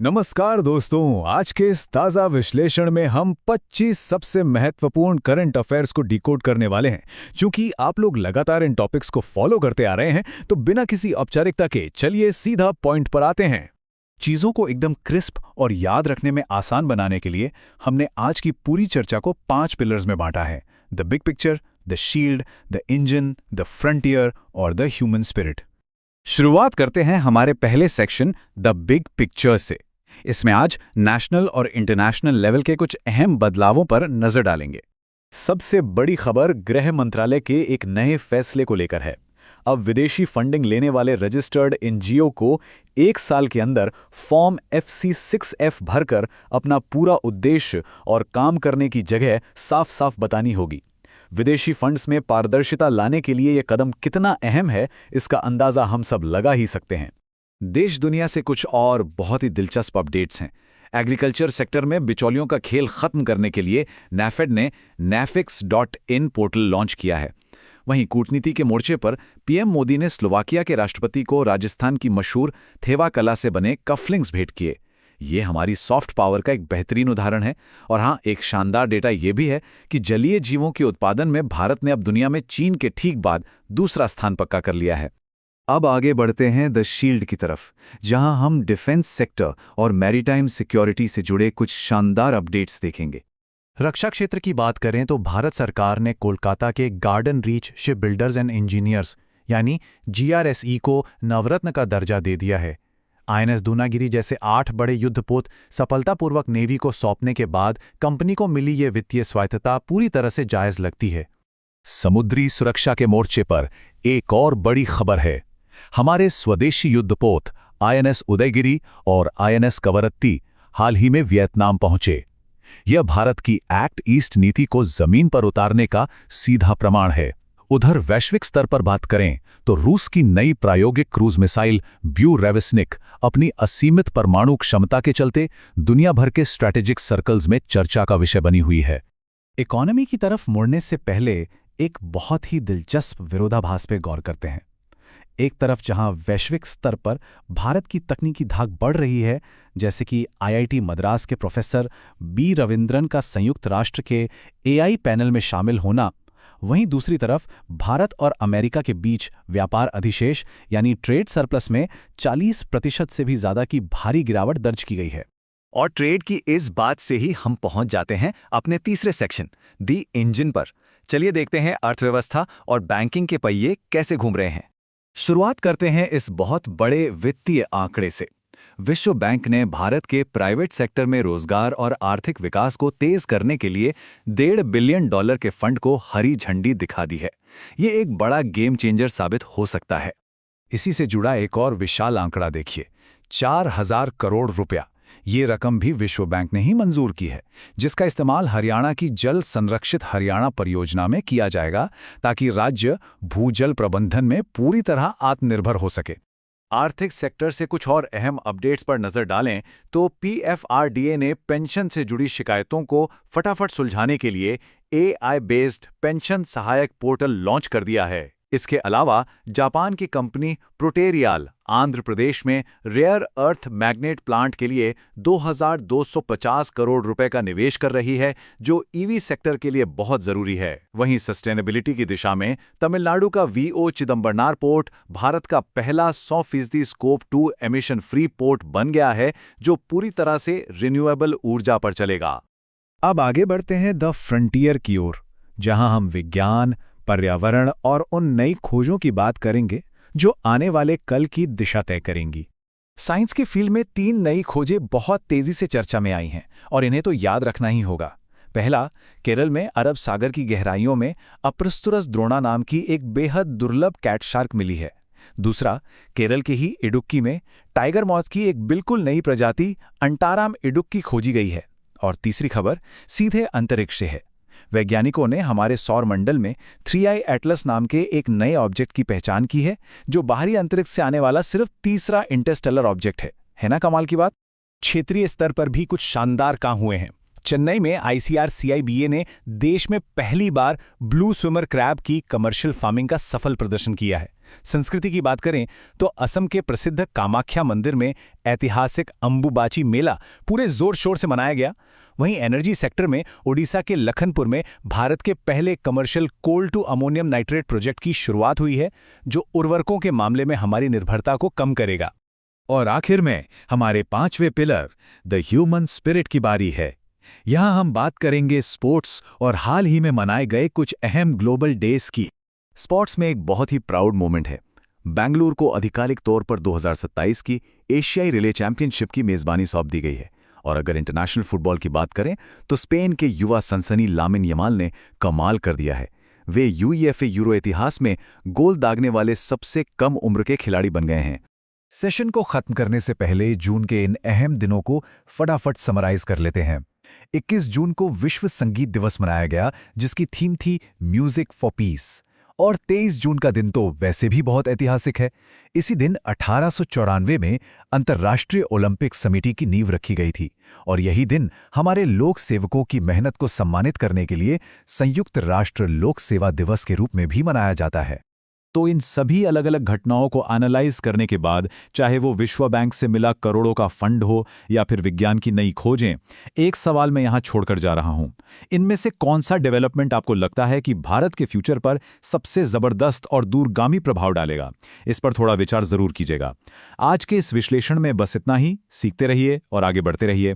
नमस्कार दोस्तों, आज के इस ताज़ा विश्लेषण में हम 25 सबसे महत्वपूर्ण करंट अफेयर्स को डिकोड करने वाले हैं। क्योंकि आप लोग लगातार इन टॉपिक्स को फॉलो करते आ रहे हैं, तो बिना किसी औपचारिकता के चलिए सीधा पॉइंट पर आते हैं। चीज़ों को एकदम क्रिस्प और याद रखने में आसान बनाने के लिए हमने आज की पूरी चर्चा को 5 पिलर्स में बांटा है: the big picture, the shield, the engine, the frontier और द ह्यूमन स्पिरिट। शुरुआत करते हैं हमारे पहले सेक्शन द बिग पिक्चर से। इसमें आज नेशनल और इंटरनेशनल लेवल के कुछ अहम बदलावों पर नजर डालेंगे। सबसे बड़ी खबर गृह मंत्रालय के एक नए फैसले को लेकर है। अब विदेशी फंडिंग लेने वाले रजिस्टर्ड एनजीओ को 1 साल के अंदर फॉर्म FC6F भरकर अपना पूरा उद्देश्य और काम करने की जगह साफ साफ बतानी होगी। विदेशी फंड्स में पारदर्शिता लाने के लिए यह कदम कितना अहम है, इसका अंदाजा हम सब लगा ही सकते हैं। देश दुनिया से कुछ और बहुत ही दिलचस्प अपडेट्स हैं। एग्रीकल्चर सेक्टर में बिचौलियों का खेल खत्म करने के लिए नैफेड ने nafex.in पोर्टल लॉन्च किया है। वहीं कूटनीति के मोर्चे पर पीएम मोदी ने स्लोवाकिया के राष्ट्रपति को राजस्थान की मशहूर थेवा कला से बने कफलिंग्स भेंट किए। ये हमारी सॉफ्ट पावर का एक बेहतरीन उदाहरण है। और हाँ, एक शानदार डेटा ये भी है कि जलीय जीवों के उत्पादन में भारत ने अब दुनिया में चीन के ठीक बाद दूसरा स्थान पक्का कर लिया है। अब आगे बढ़ते हैं द शील्ड की तरफ, जहां हम डिफेंस सेक्टर और मैरीटाइम सिक्योरिटी से जुड़े कुछ शानदार अपडेट्स देखेंगे। रक्षा क्षेत्र की बात करें तो भारत सरकार ने कोलकाता के garden reach ship builders and engineers यानी GRSE को नवरत्न का दर्जा दे दिया है। INS दूनागिरी जैसे 8 बड़े युद्धपोत सफलतापूर्वक नेवी को सौंपने के बाद कंपनी को मिली ये वित्तीय स्वायत्तता पूरी तरह से जायज लगती है। समुद्री सुरक्षा के मोर्चे पर एक और बड़ी खबर है। हमारे स्वदेशी युद्धपोत INS उदयगिरी और INS कवरत्ती हाल ही में वियतनाम पहुंचे। यह भारत की एक्ट ईस्ट नीति को जमीन पर उतारने का सीधा प्रमाण है। उधर वैश्विक स्तर पर बात करें तो रूस की नई प्रायोगिक क्रूज मिसाइल ब्यूरेविस्निक अपनी असीमित परमाणु क्षमता के चलते दुनिया भर के स्ट्रैटेजिक सर्कल्स में चर्चा का विषय बनी हुई है। इकोनॉमी की तरफ मुड़ने से पहले एक बहुत ही दिलचस्प विरोधाभास पे गौर करते हैं। एक तरफ जहां वैश्विक स्तर पर भारत की तकनीकी धाक बढ़ रही है, जैसे कि IIT मद्रास के प्रोफेसर B रविंद्रन का संयुक्त राष्ट्र के AI पैनल में शामिल होना, वहीं दूसरी तरफ भारत और अमेरिका के बीच व्यापार अधिशेष यानी ट्रेड सरप्लस में 40% से भी ज्यादा की भारी गिरावट दर्ज की गई है। और ट्रेड की इस बात से ही हम पहुंच जाते हैं अपने तीसरे सेक्शन दी इंजन पर। चलिए देखते हैं अर्थव्यवस्था और बैंकिंग के पहिए कैसे घूम रहे हैं। शुरुआत करते हैं इस बहुत बड़े वित्तीय आंकड़े से। विश्व बैंक ने भारत के प्राइवेट सेक्टर में रोजगार और आर्थिक विकास को तेज करने के लिए $1.5 बिलियन के फंड को हरी झंडी दिखा दी है। ये एक बड़ा गेम चेंजर साबित हो सकता है। इसी से जुड़ा एक और विशाल आंकड़ा देखिए, 4,000 करोड़ रुपया। ये रकम भी विश्व बैंक ने ही मंजूर की है, जिसका इस्तेमाल हरियाणा की जल संरक्षित हरियाणा परियोजना में किया जाएगा ताकि राज्य भूजल प्रबंधन में पूरी तरह आत्मनिर्भर हो सके। आर्थिक सेक्टर से कुछ और अहम अपडेट्स पर नजर डालें तो PFRDA ने पेंशन से जुड़ी शिकायतों को फटाफट सुलझाने के लिए AI बेस्ड पेंशन सहायक पोर्टल लॉन्च कर दिया है। इसके अलावा जापान की कंपनी प्रोटेरियल आंध्र प्रदेश में रेयर अर्थ मैग्नेट प्लांट के लिए 2,250 करोड़ रुपए का निवेश कर रही है, जो EV सेक्टर के लिए बहुत जरूरी है। वहीं सस्टेनेबिलिटी की दिशा में तमिलनाडु का VO चिदम्बरनार पोर्ट भारत का पहला 100% स्कोप 2 एमिशन फ्री पोर्ट बन गया है, जो पूरी तरह से रिन्यूएबल ऊर्जा पर चलेगा। अब आगे बढ़ते हैं द फ्रंटियर की ओर, जहां हम विज्ञान, पर्यावरण और उन नई खोजों की बात करेंगे जो आने वाले कल की दिशा तय करेंगी। साइंस के फील्ड में 3 नई खोजें बहुत तेजी से चर्चा में आई हैं और इन्हें तो याद रखना ही होगा। पहला, केरल में अरब सागर की गहराइयों में अप्रस्तुरस द्रोणा नाम की एक बेहद दुर्लभ कैट शार्क मिली है। दूसरा, केरल के ही इडुक्की में टाइगर मॉथ की एक बिल्कुल नई प्रजाति अंटाराम इडुक्की खोजी गई है। और तीसरी खबर सीधे अंतरिक्ष से है। वैज्ञानिकों ने हमारे सौर मंडल में 3i एटलस नाम के एक नए ऑब्जेक्ट की पहचान की है, जो बाहरी अंतरिक्ष से आने वाला सिर्फ तीसरा इंटरस्टेलर ऑब्जेक्ट है ना कमाल की बात। क्षेत्रीय स्तर पर भी कुछ शानदार काम हुए हैं। चेन्नई में ICRCIBA ने देश में पहली बार ब्लू स्विमर क्रैब की कमर्शियल फार्मिंग का सफल प्रदर्शन किया है। संस्कृति की बात करें तो असम के प्रसिद्ध कामाख्या मंदिर में ऐतिहासिक अंबुबाची मेला पूरे जोर शोर से मनाया गया। वहीं एनर्जी सेक्टर में ओडिशा के लखनपुर में भारत के पहले commercial coal to ammonium nitrate project की शुरुआत हुई है, जो उर्वरकों के मामले में हमारी निर्भरता को कम करेगा। और आखिर में हमारे 5वें पिलर द ह्यूमन स्पिरिट की बारी है। यहां हम बात करेंगे स्पोर्ट्स और हाल ही में मनाए गए कुछ अहम ग्लोबल डेज की। स्पोर्ट्स में एक बहुत ही प्राउड मोमेंट है। बेंगलुरु को आधिकारिक तौर पर 2027 की एशियाई रिले चैंपियनशिप की मेजबानी सौंप दी गई है। और अगर इंटरनेशनल फुटबॉल की बात करें तो स्पेन के युवा सनसनी लामिन यमाल ने कमाल कर दिया है। वे UEFA यूरो इतिहास में गोल दागने वाले सबसे कम उम्र के खिलाड़ी बन गए हैं। सेशन को खत्म करने से पहले जून के इन अहम दिनों को फटाफट समराइज कर लेते हैं। 21 जून को विश्व संगीत दिवस मनाया गया, जिसकी थीम थी म्यूजिक फॉर पीस। और 23 जून का दिन तो वैसे भी बहुत ऐतिहासिक है। इसी दिन 1894 में अंतर्राष्ट्रीय ओलंपिक समिति की नींव रखी गई थी और यही दिन हमारे लोक सेवकों की मेहनत को सम्मानित करने के लिए संयुक्त राष्ट्र लोक सेवा दिवस के रूप में भी मनाया जाता है। तो इन सभी अलग अलग घटनाओं को एनालाइज करने के बाद, चाहे वो विश्व बैंक से मिला करोड़ों का फंड हो या फिर विज्ञान की नई खोजें, एक सवाल मैं यहां छोड़कर जा रहा हूं। इनमें से कौन सा डेवलपमेंट आपको लगता है कि भारत के फ्यूचर पर सबसे जबरदस्त और दूरगामी प्रभाव डालेगा? इस पर थोड़ा विचार जरूर कीजिएगा। आज के इस विश्लेषण में बस इतना ही। सीखते रहिए और आगे बढ़ते रहिए।